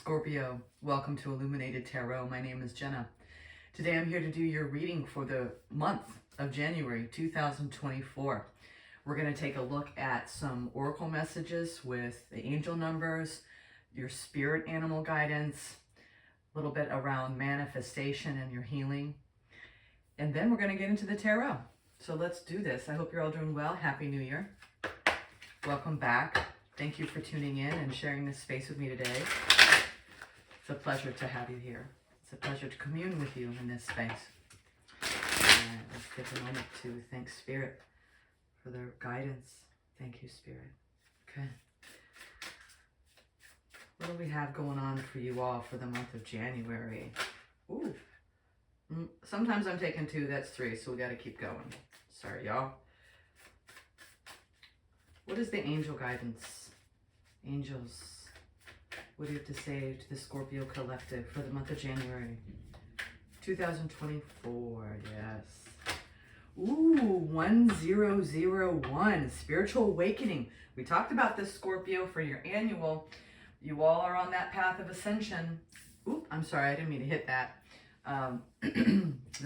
Scorpio, welcome to Illuminated Tarot. My name is Jenna. Today I'm here to do your reading for the month of January 2024. We're going to take a look at some oracle messages with the angel numbers, your spirit animal guidance, a little bit around manifestation and your healing. And then we're going to get into the tarot. So let's do this. I hope you're all doing well. Happy New Year. Welcome back. Thank you for tuning in and sharing this space with me today. It's a pleasure to have you here. It's a pleasure to commune with you in this space. And let's take a moment to thank Spirit for their guidance. Thank you, Spirit. Okay. What do we have going on for you all for the month of January? Ooh. Sometimes I'm taking two, that's three, so we got to keep going. Sorry, y'all. What is the angel guidance? Angels, what do you have to say to the Scorpio collective for the month of January 2024? Yes. Ooh, 1001, spiritual awakening. We talked about this, Scorpio, for your annual. You all are on that path of ascension. Ooh, I'm sorry, I didn't mean to hit that. The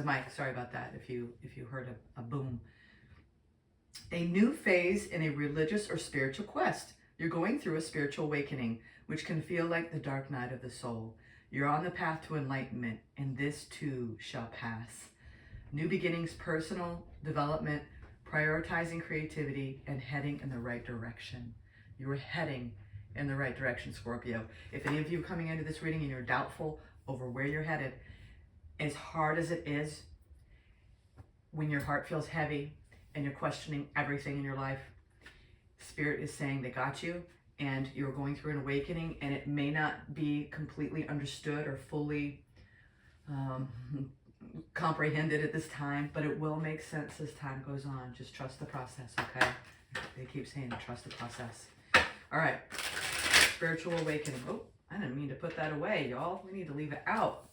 mic, sorry about that if you heard a boom. A new phase in a religious or spiritual quest. You're going through a spiritual awakening, which can feel like the dark night of the soul. You're on the path to enlightenment, and this too shall pass. New beginnings, personal development, prioritizing creativity, and heading in the right direction. You're heading in the right direction, Scorpio. If any of you coming into this reading and you're doubtful over where you're headed, as hard as it is, when your heart feels heavy and you're questioning everything in your life, Spirit is saying they got you, and you're going through an awakening, and it may not be completely understood or fully comprehended at this time, but it will make sense as time goes on. Just trust the process, okay? They keep saying trust the process. All right, spiritual awakening. Oh, I didn't mean to put that away, y'all. We need to leave it out.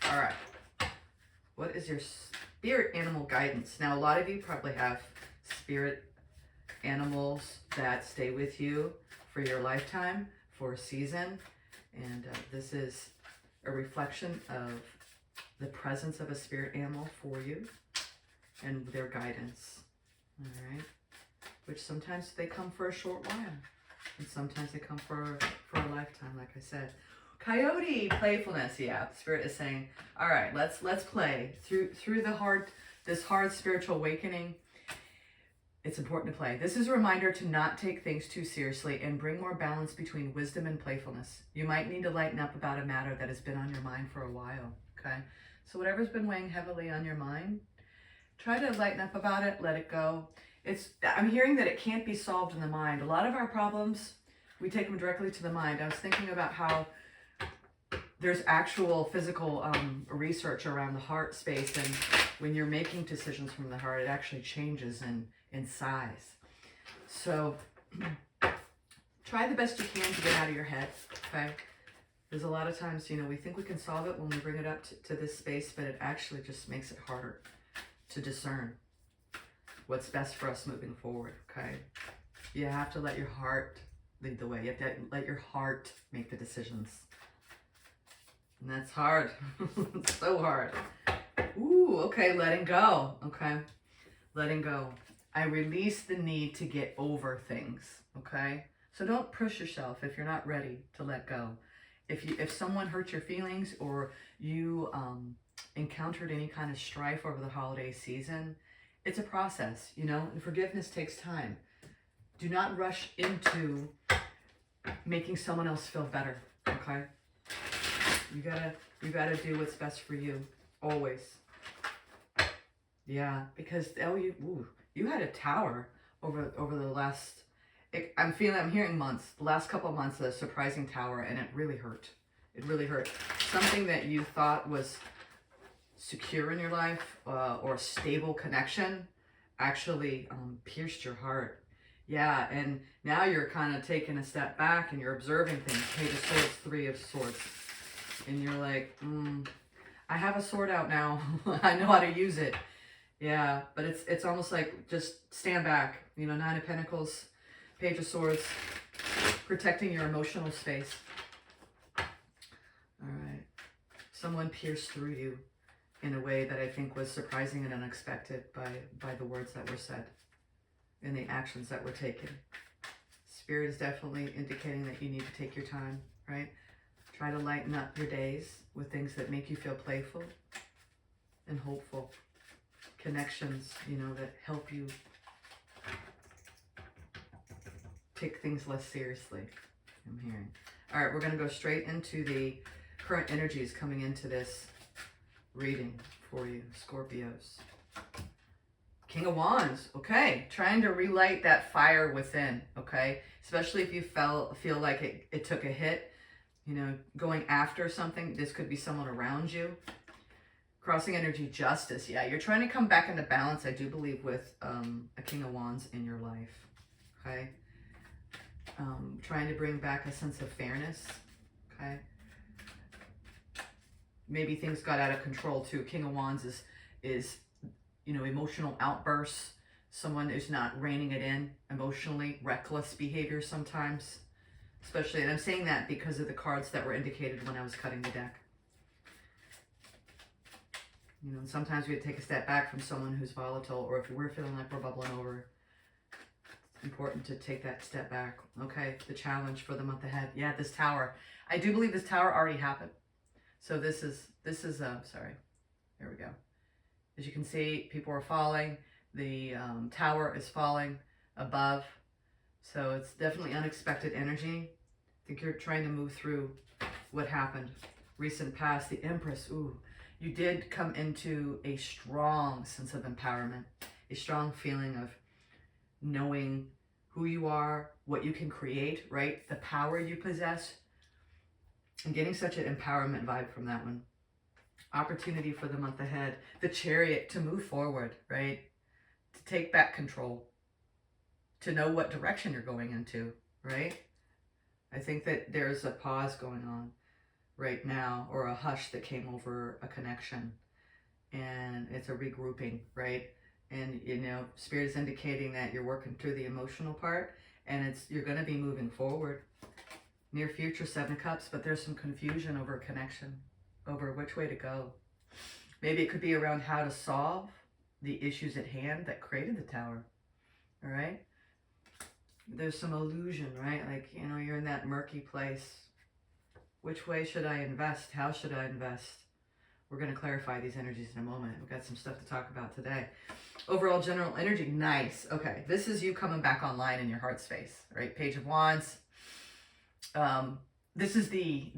All right. What is your spirit animal guidance? Now, a lot of you probably have spirit animals that stay with you for your lifetime, for a season. And this is a reflection of the presence of a spirit animal for you and their guidance. All right. Which sometimes they come for a short while, and sometimes they come for a lifetime, like I said. Coyote, playfulness. Yeah, Spirit is saying, all right, let's play through this hard spiritual awakening. It's important to play. This is a reminder to not take things too seriously and bring more balance between wisdom and playfulness. You might need to lighten up about a matter that has been on your mind for a while. Okay, so whatever's been weighing heavily on your mind, try to lighten up about it. Let it go. I'm hearing that it can't be solved in the mind. A lot of our problems, we take them directly to the mind. I was thinking about how there's actual physical research around the heart space, and when you're making decisions from the heart, it actually changes in size. So try the best you can to get out of your head, okay? There's a lot of times, we think we can solve it when we bring it up to this space, but it actually just makes it harder to discern what's best for us moving forward, okay? You have to let your heart lead the way. You have to let your heart make the decisions. And that's hard. It's so hard. Ooh, okay, letting go. Okay, letting go. I release the need to get over things, okay? So don't push yourself if you're not ready to let go. If someone hurt your feelings, or you encountered any kind of strife over the holiday season, it's a process, and forgiveness takes time. Do not rush into making someone else feel better, okay? You gotta do what's best for you, always. Yeah, because you had a tower over the last. I'm hearing months. The last couple of months, a surprising tower, and it really hurt. It really hurt. Something that you thought was secure in your life or a stable connection actually pierced your heart. Yeah, and now you're kind of taking a step back and you're observing things. Hey, the Swords, Three of Swords. And you're like, I have a sword out now. I know how to use it. Yeah, but it's almost like just stand back. You know, Nine of Pentacles, Page of Swords, protecting your emotional space. All right. Someone pierced through you in a way that I think was surprising and unexpected by the words that were said and the actions that were taken. Spirit is definitely indicating that you need to take your time, right? Try to lighten up your days with things that make you feel playful and hopeful. Connections, you know, that help you take things less seriously, I'm hearing. All right, we're going to go straight into the current energies coming into this reading for you, Scorpios. King of Wands, okay. Trying to relight that fire within, okay? Especially if you feel like it took a hit, you know, going after something. This could be someone around you. Crossing energy, justice. Yeah, you're trying to come back into balance, I do believe, with a King of Wands in your life, okay? Trying to bring back a sense of fairness, okay? Maybe things got out of control too. King of Wands is you know, emotional outbursts. Someone who's not reining it in emotionally, reckless behavior sometimes, especially, and I'm saying that because of the cards that were indicated when I was cutting the deck. You know, and sometimes we have to take a step back from someone who's volatile, or if we're feeling like we're bubbling over, it's important to take that step back. Okay, the challenge for the month ahead. Yeah, this tower. I do believe this tower already happened. So this is sorry, there we go. As you can see, people are falling. The tower is falling above. So it's definitely unexpected energy. I think you're trying to move through what happened. Recent past, the Empress. Ooh, you did come into a strong sense of empowerment. A strong feeling of knowing who you are, what you can create, right? The power you possess. I'm getting such an empowerment vibe from that one. Opportunity for the month ahead. The Chariot, to move forward, right? To take back control. To know what direction you're going into, right? I think that there's a pause going on right now, or a hush that came over a connection. And it's a regrouping, right? And, you know, Spirit is indicating that you're working through the emotional part, and you're going to be moving forward. Near future, Seven of Cups, but there's some confusion over a connection, over which way to go. Maybe it could be around how to solve the issues at hand that created the tower, all right? There's some illusion, right? Like, you know, you're in that murky place. Which way should I invest? How should I invest? We're going to clarify these energies in a moment. We've got some stuff to talk about today. Overall general energy, nice. Okay, this is you coming back online in your heart space, right? Page of Wands. This is the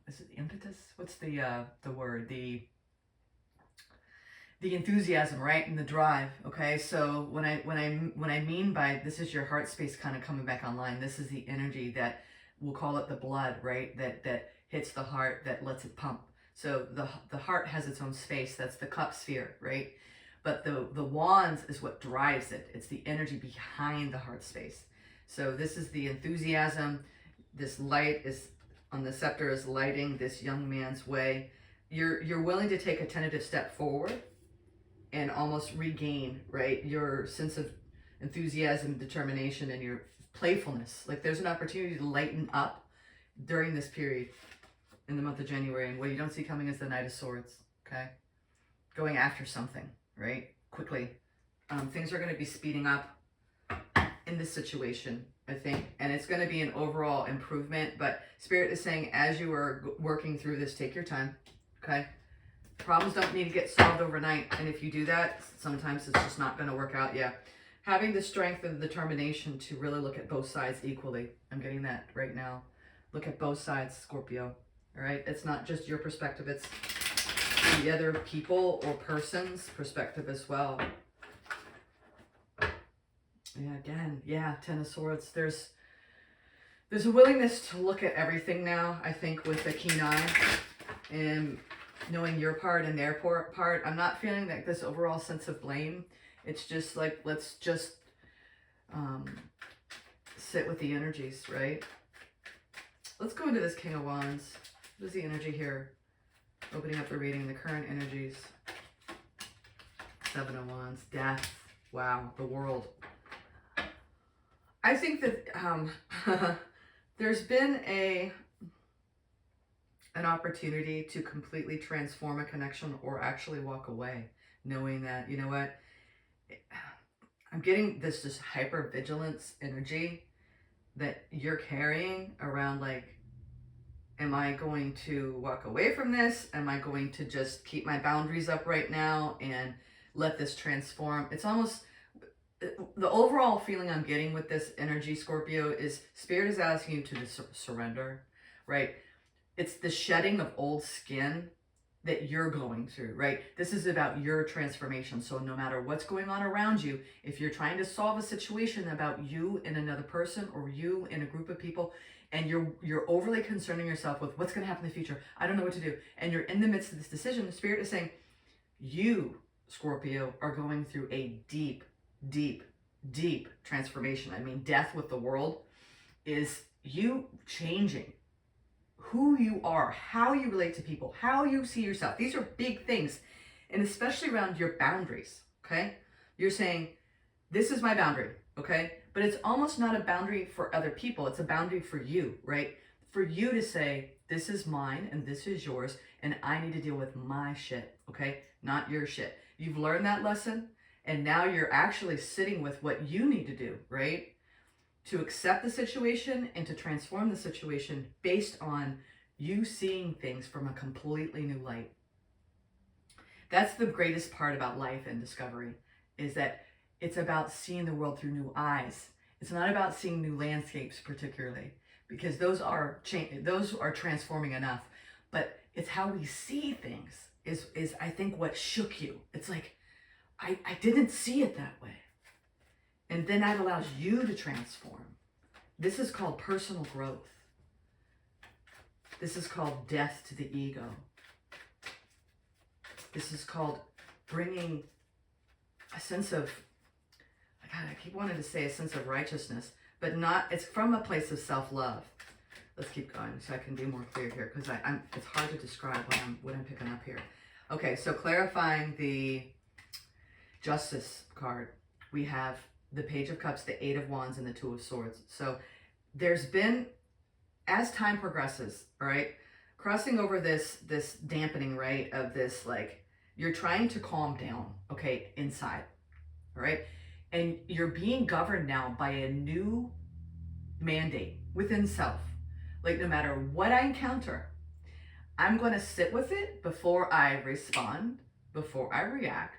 is it the impetus? What's the word? The enthusiasm, right? And the drive. Okay, so when I mean by this is your heart space kind of coming back online, this is the energy that we'll call it the blood, right? That hits the heart, that lets it pump. So the heart has its own space. That's the cup sphere, right? But the wands is what drives it. It's the energy behind the heart space. So this is the enthusiasm. This light is on the scepter is lighting this young man's way. You're willing to take a tentative step forward and almost regain, right, your sense of enthusiasm, determination, and your playfulness. Like there's an opportunity to lighten up during this period in the month of January. And what you don't see coming is the Knight of Swords, okay? Going after something, right? Quickly. Things are going to be speeding up in this situation, I think. And it's going to be an overall improvement. But Spirit is saying as you are working through this, take your time, okay? Problems don't need to get solved overnight. And if you do that, sometimes it's just not going to work out. Yeah. Having the strength and the determination to really look at both sides equally. I'm getting that right now. Look at both sides, Scorpio. All right. It's not just your perspective. It's the other people or person's perspective as well. Yeah. Again. Yeah. Ten of Swords. There's a willingness to look at everything now, I think, with a keen eye and knowing your part and their part. I'm not feeling like this overall sense of blame. It's just like, let's just sit with the energies, right? Let's go into this King of Wands. What is the energy here? Opening up the reading, the current energies. Seven of Wands, death. Wow, the world. I think that there's been an opportunity to completely transform a connection or actually walk away, knowing that, you know what, I'm getting this just hyper-vigilance energy that you're carrying around, like, am I going to walk away from this? Am I going to just keep my boundaries up right now and let this transform? It's almost, the overall feeling I'm getting with this energy, Scorpio, is Spirit is asking you to surrender, right? It's the shedding of old skin that you're going through, right? This is about your transformation. So no matter what's going on around you, if you're trying to solve a situation about you and another person or you and a group of people, and you're overly concerning yourself with what's going to happen in the future, I don't know what to do, and you're in the midst of this decision, the Spirit is saying, you, Scorpio, are going through a deep, deep, deep transformation. I mean, death with the world is you changing who you are, how you relate to people, how you see yourself. These are big things, and especially around your boundaries, okay? You're saying, this is my boundary, okay? But it's almost not a boundary for other people. It's a boundary for you, right? For you to say, this is mine and this is yours, and I need to deal with my shit, okay? Not your shit. You've learned that lesson, and now you're actually sitting with what you need to do, right? To accept the situation and to transform the situation based on you seeing things from a completely new light. That's the greatest part about life and discovery, is that it's about seeing the world through new eyes. It's not about seeing new landscapes particularly, because those are transforming enough. But it's how we see things is I think what shook you. It's like, I didn't see it that way. And then that allows you to transform. This is called personal growth. This is called death to the ego. This is called bringing a sense of, God, I keep wanting to say a sense of righteousness, but not, it's from a place of self-love. Let's keep going so I can be more clear here, because it's hard to describe what I'm picking up here. Okay, so clarifying the Justice card, we have the Page of Cups, the Eight of Wands, and the Two of Swords. So there's been, as time progresses, all right, crossing over this dampening, right, of this, like, you're trying to calm down, okay, inside, all right? And you're being governed now by a new mandate within self. Like, no matter what I encounter, I'm going to sit with it before I respond, before I react.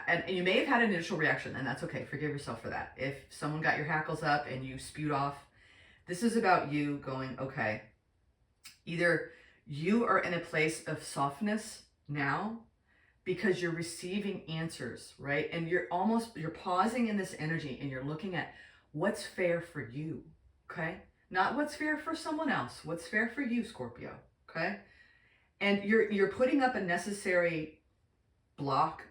And you may have had an initial reaction, and that's okay. Forgive yourself for that. If someone got your hackles up and you spewed off, this is about you going, okay, either you are in a place of softness now because you're receiving answers, right? And you're pausing in this energy and you're looking at what's fair for you, okay? Not what's fair for someone else. What's fair for you, Scorpio, okay? And you're putting up a necessary block.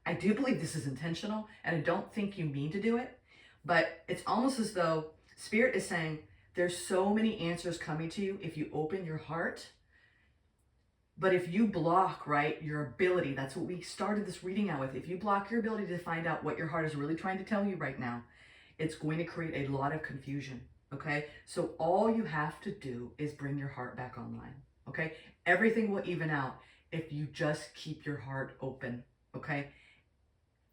I do believe this is intentional, and I don't think you mean to do it, but it's almost as though Spirit is saying there's so many answers coming to you if you open your heart. But if you block, right, your ability, that's what we started this reading out with. If you block your ability to find out what your heart is really trying to tell you right now, it's going to create a lot of confusion, okay? So all you have to do is bring your heart back online, okay? Everything will even out if you just keep your heart open, okay?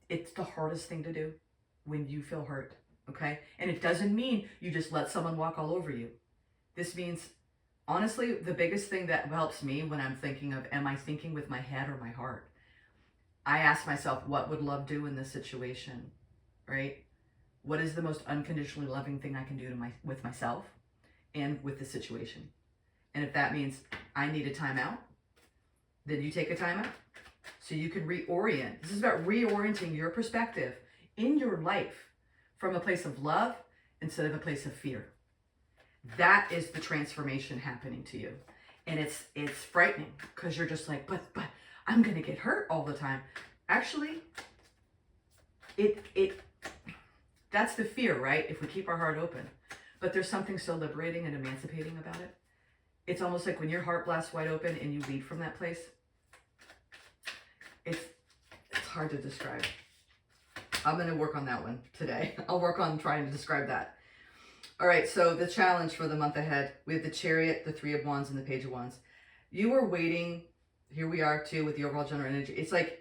It's the hardest thing to do when you feel hurt, okay? And it doesn't mean you just let someone walk all over you. This means, honestly, the biggest thing that helps me when I'm thinking of, am I thinking with my head or my heart? I ask myself, what would love do in this situation, right? What is the most unconditionally loving thing I can do with myself and with the situation? And if that means I need a timeout, then you take a timeout. So you can reorient. This is about reorienting your perspective in your life from a place of love instead of a place of fear. That is the transformation happening to you. And it's frightening because you're just like, but I'm going to get hurt all the time. Actually, that's the fear, right? If we keep our heart open. But there's something so liberating and emancipating about it. It's almost like when your heart blasts wide open and you lead from that place. It's hard to describe. I'm going to work on that one today. I'll work on trying to describe that. All right, so the challenge for the month ahead, we have the Chariot, the Three of Wands, and the Page of Wands. You were waiting. Here we are too with the overall general energy. It's like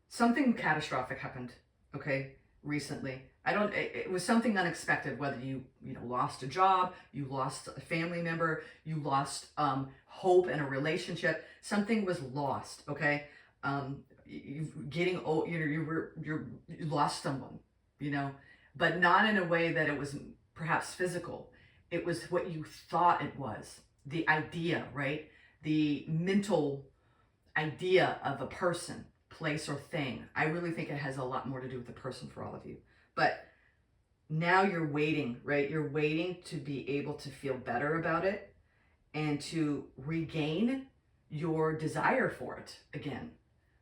something catastrophic happened, okay, recently. It was something unexpected, whether you lost a job, you lost a family member, you lost hope in a relationship. Something was lost, okay? You lost someone, but not in a way that it was perhaps physical. It was what you thought it was, the idea, right? The mental idea of a person, place, or thing. I really think it has a lot more to do with the person for all of you. But now you're waiting, right? You're waiting to be able to feel better about it and to regain your desire for it again.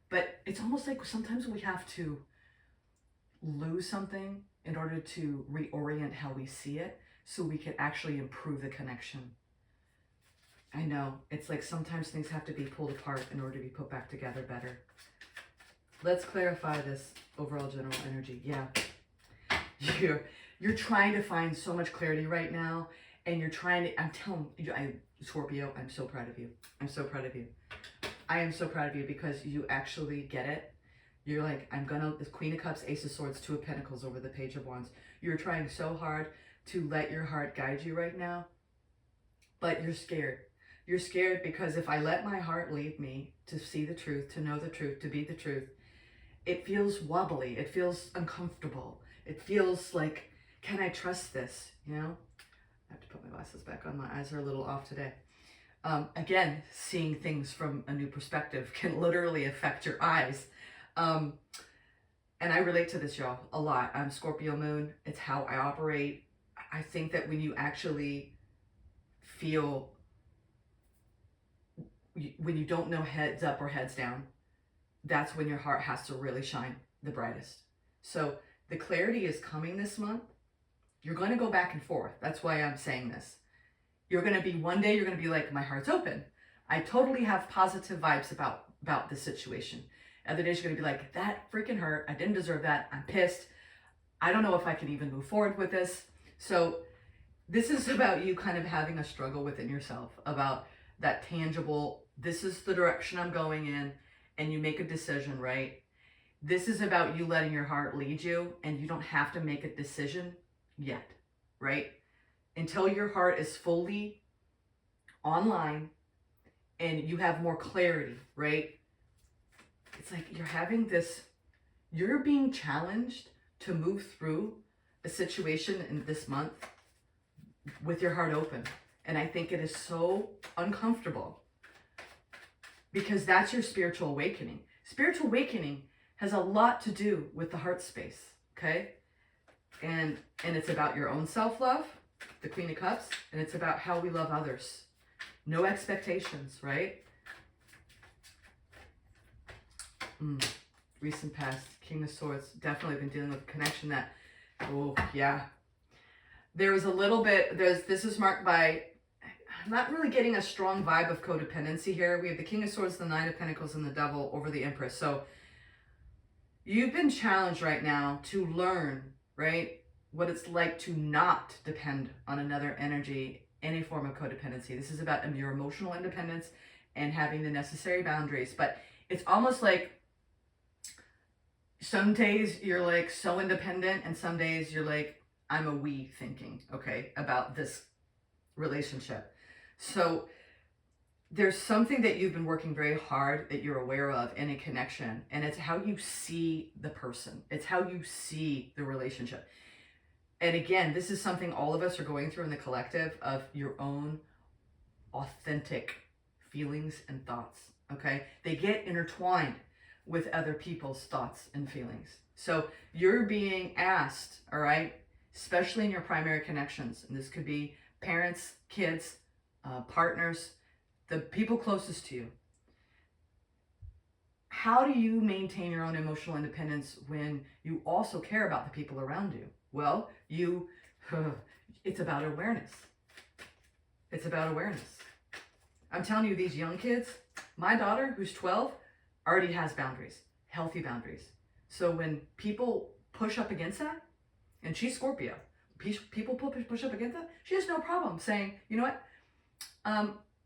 But it's almost like sometimes we have to lose something in order to reorient how we see it so we can actually improve the connection. I know, it's like sometimes things have to be pulled apart in order to be put back together better. Let's clarify this overall general energy. Yeah. You're trying to find so much clarity right now, and you're trying to, I'm telling you, Scorpio, I'm so proud of you. I'm so proud of you. I am so proud of you because you actually get it. You're like, the Queen of Cups, Ace of Swords, Two of Pentacles over the Page of Wands. You're trying so hard to let your heart guide you right now, but you're scared. You're scared because if I let my heart lead me to see the truth, to know the truth, to be the truth, it feels wobbly. It feels uncomfortable. It feels like, can I trust this? I have to put my glasses back on. My eyes are a little off today. Again, seeing things from a new perspective can literally affect your eyes. And I relate to this, y'all, a lot. I'm Scorpio moon. It's how I operate. I think that when you actually feel, when you don't know heads up or heads down, that's when your heart has to really shine the brightest. So the clarity is coming this month. You're going to go back and forth. That's why I'm saying this. You're going to be, one day you're going to be like, my heart's open. I totally have positive vibes about this situation. Other days you're going to be like, that freaking hurt. I didn't deserve that. I'm pissed. I don't know if I can even move forward with this. So this is about you kind of having a struggle within yourself about that tangible, this is the direction I'm going in, and you make a decision, right? This is about you letting your heart lead you, and you don't have to make a decision yet, right? Until your heart is fully online and you have more clarity, right? It's like you're being challenged to move through a situation in this month with your heart open. And I think it is so uncomfortable because that's your spiritual awakening. Spiritual awakening has a lot to do with the heart space, okay? And it's about your own self-love, the Queen of Cups, and it's about how we love others. No expectations, right? Recent past, King of Swords, definitely been dealing with a connection that, oh yeah. There was a little bit, this is marked by, I'm not really getting a strong vibe of codependency here. We have the King of Swords, the Nine of Pentacles, and the Devil over the Empress. So you've been challenged right now to learn, right, what it's like to not depend on another energy, any form of codependency. This is about your emotional independence and having the necessary boundaries. But it's almost like some days you're like so independent and some days you're like, I'm a we thinking, okay, about this relationship. So there's something that you've been working very hard that you're aware of in a connection, and it's how you see the person. It's how you see the relationship. And again, this is something all of us are going through in the collective of your own authentic feelings and thoughts, okay? They get intertwined with other people's thoughts and feelings. So you're being asked, all right, especially in your primary connections, and this could be parents, kids, partners, the people closest to you. How do you maintain your own emotional independence when you also care about the people around you? Well, it's about awareness. It's about awareness. I'm telling you, these young kids, my daughter, who's 12, already has boundaries, healthy boundaries. So when people push up against that, and she's Scorpio, people push up against that, she has no problem saying, you know what,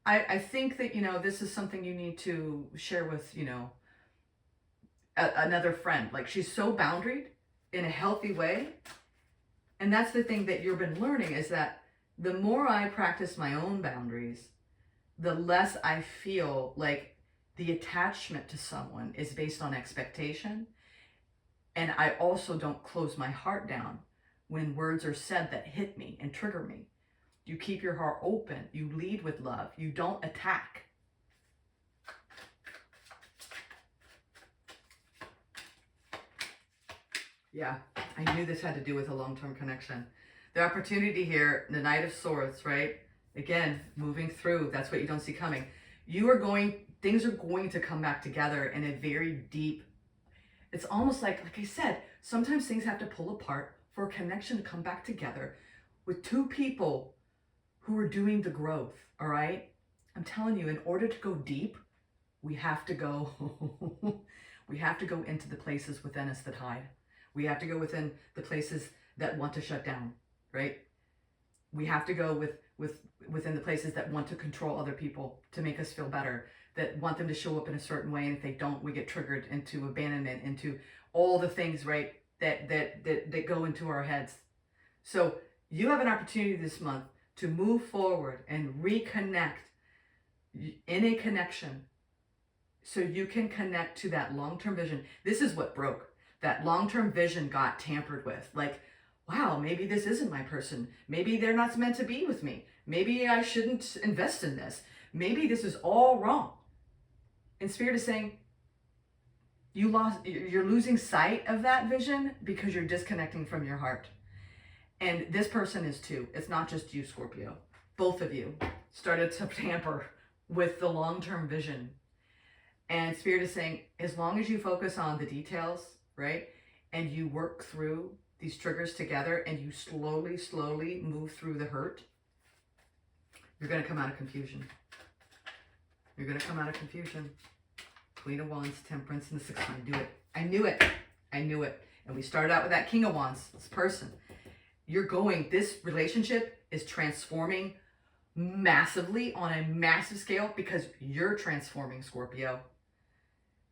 I think that, you know, this is something you need to share with, you know, another friend. Like, she's so boundaried in a healthy way. And that's the thing that you've been learning, is that the more I practice my own boundaries, the less I feel like the attachment to someone is based on expectation. And I also don't close my heart down when words are said that hit me and trigger me. You keep your heart open. You lead with love. You don't attack. Yeah, I knew this had to do with a long-term connection. The opportunity here, the Knight of Swords, right? Again, moving through, that's what you don't see coming. Things are going to come back together in a very deep, it's almost like I said, sometimes things have to pull apart for a connection to come back together with two people who are doing the growth, all right? I'm telling you, in order to go deep, we have to go, we have to go into the places within us that hide. We have to go within the places that want to shut down, right? We have to go within the places that want to control other people to make us feel better, that want them to show up in a certain way, and if they don't, we get triggered into abandonment, into all the things, right, that go into our heads. So you have an opportunity this month to move forward and reconnect in a connection, so you can connect to that long-term vision. This is what broke. That long-term vision got tampered with. Like, wow, maybe this isn't my person. Maybe they're not meant to be with me. Maybe I shouldn't invest in this. Maybe this is all wrong. And Spirit is saying, you're losing sight of that vision because you're disconnecting from your heart. And this person is too. It's not just you, Scorpio. Both of you started to tamper with the long-term vision. And Spirit is saying, as long as you focus on the details, right, and you work through these triggers together, and you slowly move through the hurt, you're going to come out of confusion. You're going to come out of confusion. Queen of Wands, Temperance, and the Sixth One. Do it. I knew it. I knew it. And we started out with that King of Wands, this person. This relationship is transforming massively on a massive scale because you're transforming, Scorpio.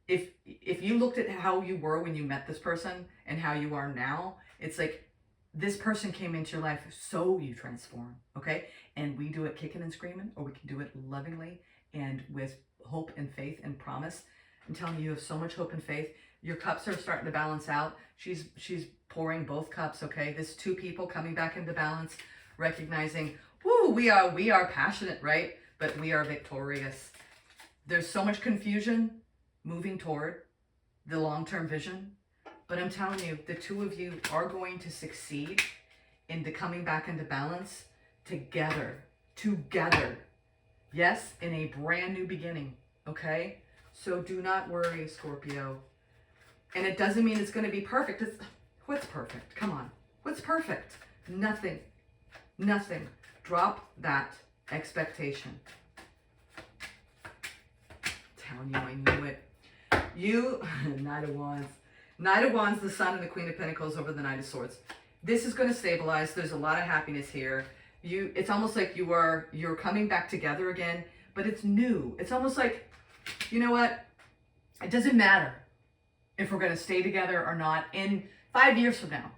If you looked at how you were when you met this person and how you are now, it's like this person came into your life so you transform, okay? And we do it kicking and screaming, or we can do it lovingly and with hope and faith and promise. I'm telling you, you have so much hope and faith. Your cups are starting to balance out. She's pouring both cups, okay? This two people coming back into balance, recognizing, whoo, we are passionate, right? But we are victorious. There's so much confusion moving toward the long-term vision. But I'm telling you, the two of you are going to succeed in the coming back into balance together. Yes, in a brand new beginning, okay? So do not worry, Scorpio. And it doesn't mean it's going to be perfect. What's perfect? Come on. What's perfect? Nothing. Nothing. Drop that expectation. I'm telling you, I knew it. You, Knight of Wands. Knight of Wands, the Sun and the Queen of Pentacles over the Knight of Swords. This is going to stabilize. There's a lot of happiness here. It's almost like you're coming back together again, but it's new. It's almost like, you know what? It doesn't matter if we're going to stay together or not in 5 years from now.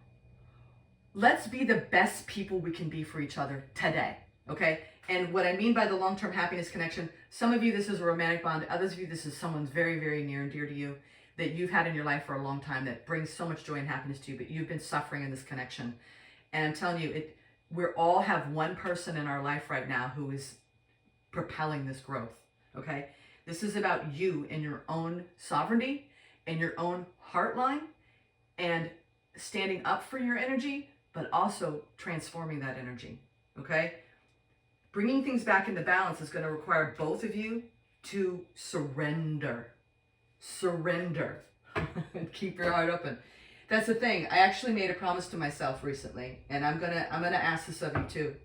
Let's be the best people we can be for each other today, okay? And what I mean by the long-term happiness connection, some of you, this is a romantic bond. Others of you, this is someone's very, very near and dear to you that you've had in your life for a long time that brings so much joy and happiness to you, but you've been suffering in this connection. And I'm telling you, we all have one person in our life right now who is propelling this growth, okay? This is about you and your own sovereignty and your own heart line and standing up for your energy, but also transforming that energy, okay? Bringing things back into balance is going to require both of you to surrender. Surrender. And keep your heart open. That's the thing. I actually made a promise to myself recently, and I'm gonna ask this of you too,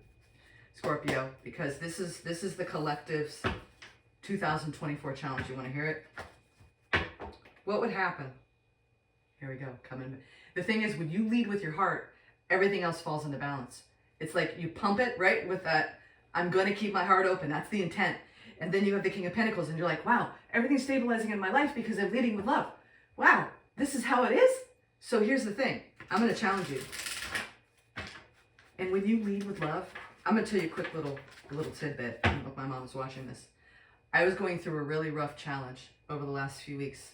Scorpio, because this is the collective's 2024 challenge. You want to hear it? What would happen Here we go. Coming. The thing is, when you lead with your heart, everything else falls into balance. It's like you pump it, right, with that, I'm going to keep my heart open. That's the intent. And then you have the King of Pentacles, and you're like, wow, everything's stabilizing in my life because I'm leading with love. Wow, this is how it is? So here's the thing. I'm going to challenge you. And when you lead with love, I'm going to tell you a quick little tidbit. I don't know if my mom is watching this. I was going through a really rough challenge over the last few weeks.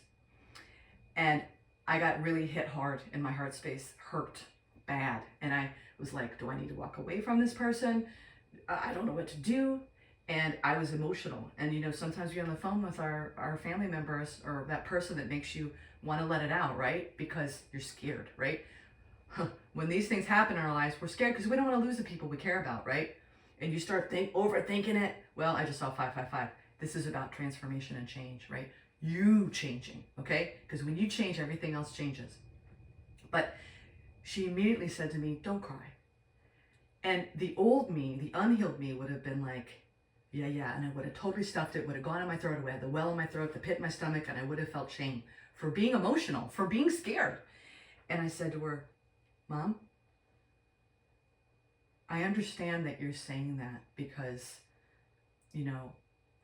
And I got really hit hard in my heart space, hurt bad. And I was like, do I need to walk away from this person? I don't know what to do. And I was emotional. And you know, sometimes you're on the phone with our family members or that person that makes you want to let it out, right? Because you're scared, right? When these things happen in our lives, we're scared because we don't want to lose the people we care about, right? And you start overthinking it. Well, I just saw 555. This is about transformation and change, right? You changing, okay? Because when you change, everything else changes. But she immediately said to me, don't cry. And the old me, the unhealed me would have been like, yeah. And I would have totally stuffed it, would have gone in my throat. I would have the well in my throat, the pit in my stomach, and I would have felt shame for being emotional, for being scared. And I said to her, Mom, I understand that you're saying that because, you know,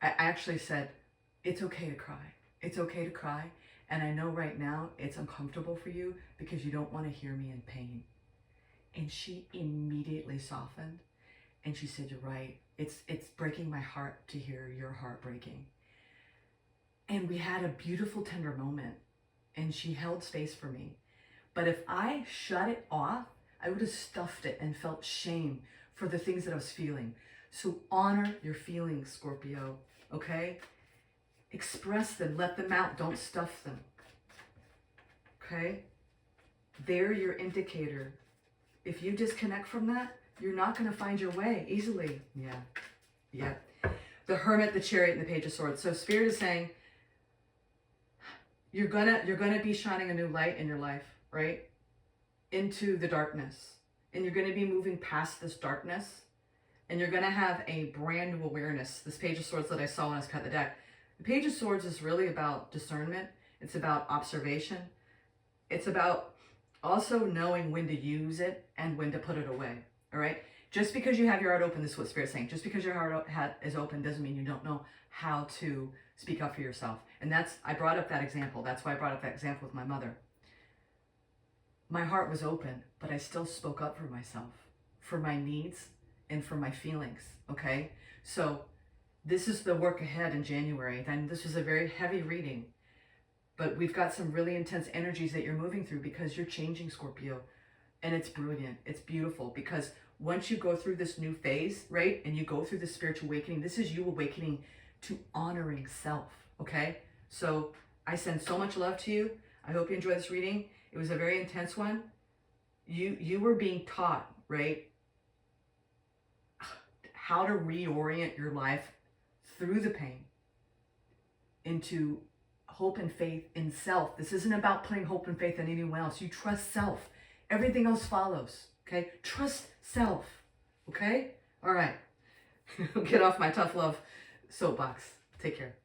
I actually said, it's okay to cry. It's okay to cry. And I know right now it's uncomfortable for you because you don't want to hear me in pain. And she immediately softened and she said, you're right. It's breaking my heart to hear your heart breaking. And we had a beautiful, tender moment and she held space for me. But if I shut it off, I would have stuffed it and felt shame for the things that I was feeling. So honor your feelings, Scorpio, okay? Express them, let them out, don't stuff them, okay? They're your indicator. If you disconnect from that, you're not going to find your way easily. Yeah. The Hermit, the Chariot, and the Page of Swords. So Spirit is saying, you're gonna be shining a new light in your life, right? Into the darkness. And you're going to be moving past this darkness. And you're going to have a brand new awareness. This Page of Swords that I saw when I was cutting the deck. The Page of Swords is really about discernment. It's about observation. It's about also knowing when to use it and when to put it away. All right? Just because you have your heart open, this is what Spirit's saying. Just because your heart is open doesn't mean you don't know how to speak up for yourself. And I brought up that example. That's why I brought up that example with my mother. My heart was open, but I still spoke up for myself, for my needs and for my feelings, okay? So this is the work ahead in January. Then this was a very heavy reading, but we've got some really intense energies that you're moving through because you're changing, Scorpio. And it's brilliant. It's beautiful because once you go through this new phase, right? And you go through this spiritual awakening, this is you awakening to honoring self, okay? So I send so much love to you. I hope you enjoyed this reading. It was a very intense one. You were being taught, right? How to reorient your life through the pain into hope and faith in self. This isn't about putting hope and faith in anyone else. You trust self. Everything else follows, okay? Trust self, okay? All right. Get off my tough love soapbox. Take care.